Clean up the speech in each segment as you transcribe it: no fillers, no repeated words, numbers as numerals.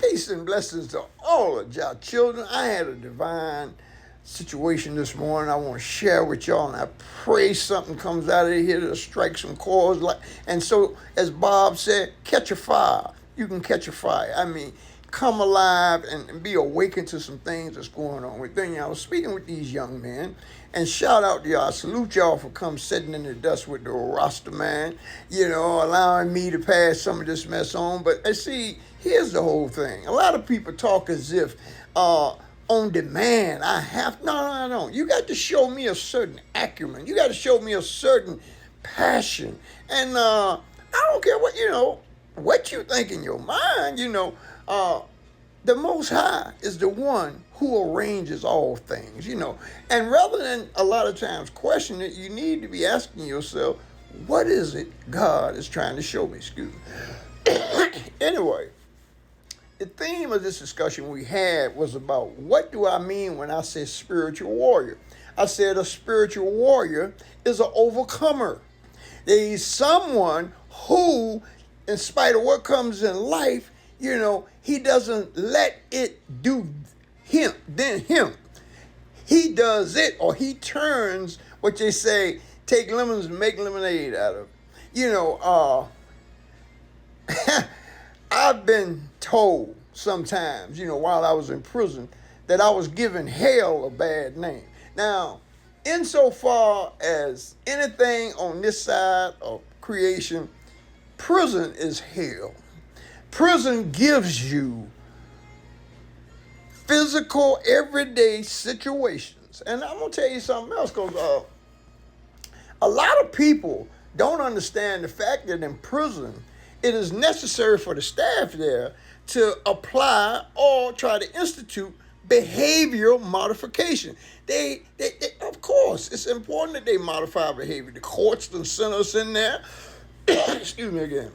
Peace and blessings to all of y'all children. I had a divine situation this morning I want to share with y'all, and I pray something comes out of here to strike some chords. And so, as Bob said, catch a fire. You can catch a fire. I mean, come alive and be awakened to some things that's going on within you. I was speaking with these young men, and shout out to y'all. Salute y'all for come sitting in the dust with the roster man, allowing me to pass some of this mess on. But see, here's the whole thing. A lot of people talk as if on demand, no, I don't. You got to show me a certain acumen. You got to show me a certain passion. And I don't care what you think in your mind, the Most High is the one who arranges all things, And rather than a lot of times question it, you need to be asking yourself, what is it God is trying to show me? Excuse me. Anyway, the theme of this discussion we had was about what do I mean when I say spiritual warrior? I said a spiritual warrior is an overcomer. He's someone who, in spite of what comes in life, he doesn't let it do him. He does it, or he turns what they say, take lemons and make lemonade out of. I've been told sometimes, while I was in prison, that I was giving hell a bad name. Now, insofar as anything on this side of creation, prison is hell. Prison gives you physical, everyday situations. And I'm going to tell you something else, because a lot of people don't understand the fact that in prison, it is necessary for the staff there to apply or try to institute behavioral modification. They of course, it's important that they modify behavior. The courts done sent us in there. Excuse me again.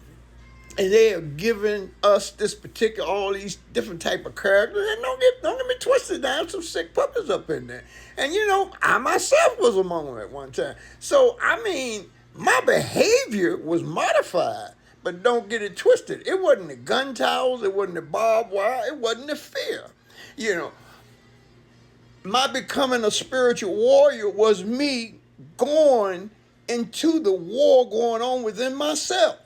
And they have given us this particular, all these different type of characters. And don't get me twisted, down some sick puppies up in there. And I myself was among them at one time. So, my behavior was modified. But don't get it twisted. It wasn't the gun towels. It wasn't the barbed wire. It wasn't the fear. My becoming a spiritual warrior was me going into the war going on within myself.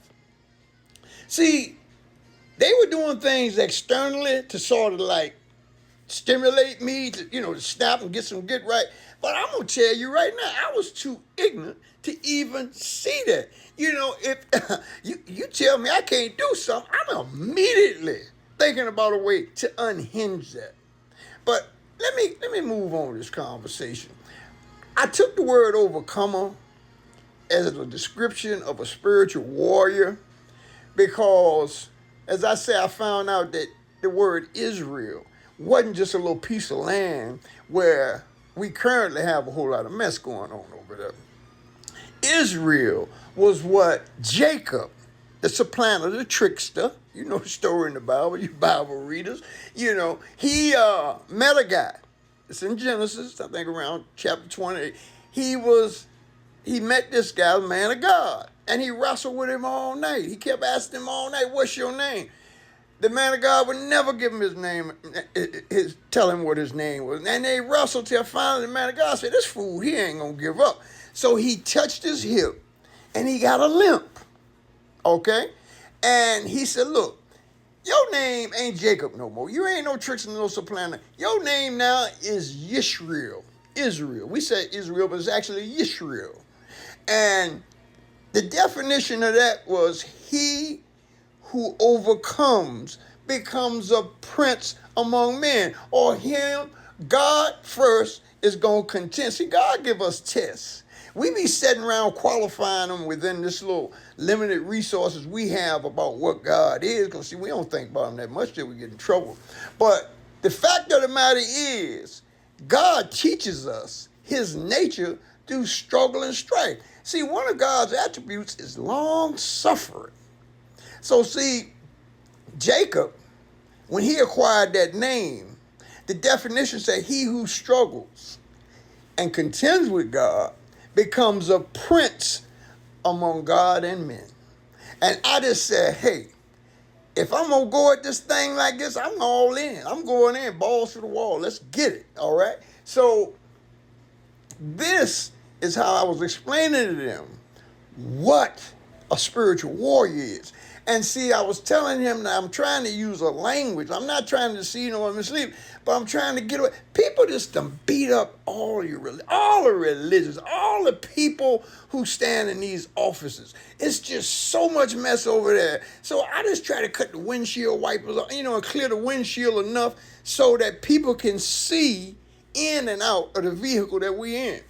See, they were doing things externally to sort of like stimulate me to, to snap and get right. But I'm going to tell you right now, I was too ignorant to even see that. If you tell me I can't do something, I'm immediately thinking about a way to unhinge that. But let me move on with this conversation. I took the word overcomer as a description of a spiritual warrior because, as I say, I found out that the word Israel wasn't just a little piece of land where we currently have a whole lot of mess going on over there. Israel was what Jacob, the supplanter, the trickster, the story in the Bible, you Bible readers, he met a guy. It's in Genesis, I think around chapter 28. He met this guy, the man of God, and he wrestled with him all night. He kept asking him all night, what's your name? The man of God would never give him his name, tell him what his name was. And they wrestled till finally the man of God said, this fool, he ain't going to give up. So he touched his hip, and he got a limp, okay? And he said, look, your name ain't Jacob no more. You ain't no tricks and no supplanter. Your name now is Yisrael, Israel. We say Israel, but it's actually Yisrael. And the definition of that was he who overcomes becomes a prince among men. Or him, God first is going to contend. See, God give us tests. We be sitting around qualifying them within this little limited resources we have about what God is. Because, see, we don't think about him that much till we get in trouble. But the fact of the matter is, God teaches us his nature through struggle and strife. See, one of God's attributes is long-suffering. So, see, Jacob, when he acquired that name, the definition said he who struggles and contends with God becomes a prince among God and men. And I just said, hey, If I'm gonna go at this thing like this, I'm all in. I'm going in, balls to the wall. Let's get it. All right. So this is how I was explaining to them what a spiritual warrior is. And see, I was telling him that I'm trying to use a language. I'm not trying to deceive or mislead, but I'm trying to get away. People just done beat up all the religions, all the people who stand in these offices. It's just so much mess over there. So I just try to cut the windshield wipers, and clear the windshield enough so that people can see in and out of the vehicle that we're in.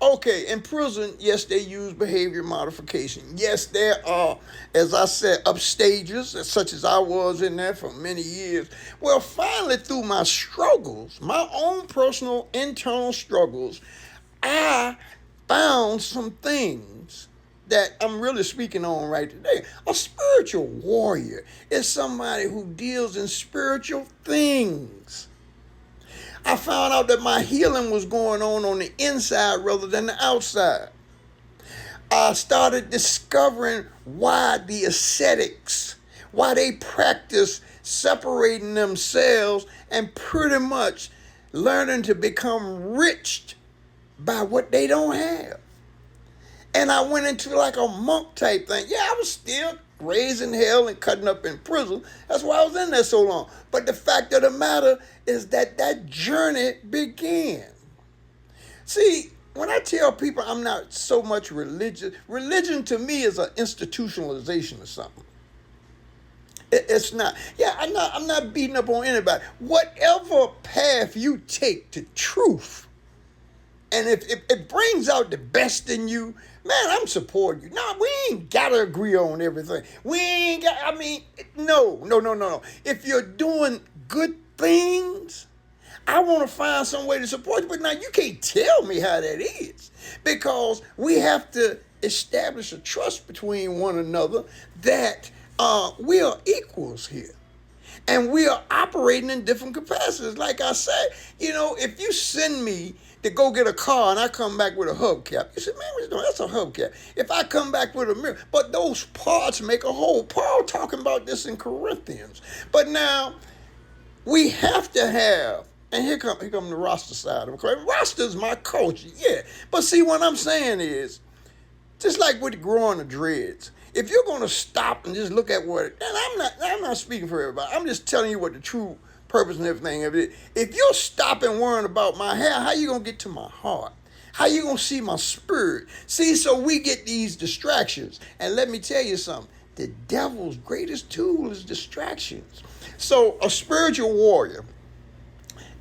Okay, in prison, yes, they use behavior modification. Yes, there are, as I said, upstages, such as I was in there for many years. Well, finally, through my struggles, my own personal internal struggles, I found some things that I'm really speaking on right today. A spiritual warrior is somebody who deals in spiritual things. I found out that my healing was going on the inside rather than the outside. I started discovering why the ascetics, why they practice separating themselves and pretty much learning to become rich by what they don't have. And I went into like a monk type thing. Yeah, I was still raising hell and cutting up in prison. That's why I was in there so long. But the fact of the matter is that journey began. See, when I tell people I'm not so much religious, religion to me is an institutionalization of something. It's not. Yeah, I'm not beating up on anybody. Whatever path you take to truth, and if it brings out the best in you, man, I'm supporting you. No, we ain't got to agree on everything. No. If you're doing good things, I want to find some way to support you. But now you can't tell me how that is, because we have to establish a trust between one another that we are equals here. And we are operating in different capacities. Like I said, if you send me to go get a car and I come back with a hubcap, you say, man, what you doing? That's a hubcap. If I come back with a mirror, but those parts make a whole. Paul talking about this in Corinthians. But now we have to have, and here come the Rasta side of it. Rasta is my culture, yeah. But see, what I'm saying is, just like with growing the dreads, if you're going to stop and just look at what, and I'm not speaking for everybody. I'm just telling you what the true purpose and everything of it. If you're stopping worrying about my hair, how you going to get to my heart? How you going to see my spirit? See, so we get these distractions. And let me tell you something. The devil's greatest tool is distractions. So a spiritual warrior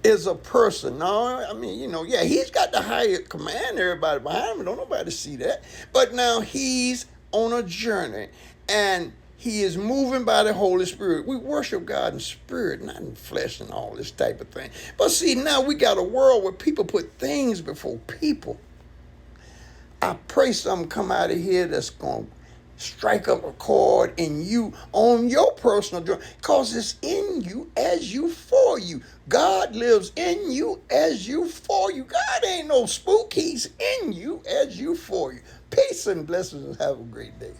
is a person. He's got the higher command, everybody behind him. Don't nobody see that. But now he's on a journey, and he is moving by the Holy Spirit. We worship God in spirit, not in flesh and all this type of thing. But see, now we got a world where people put things before people. I pray something come out of here that's going to strike up a chord in you on your personal journey, because it's in you as you for you. God lives in you as you for you. God ain't no spook. He's in you as you for you. Peace and blessings, and have a great day.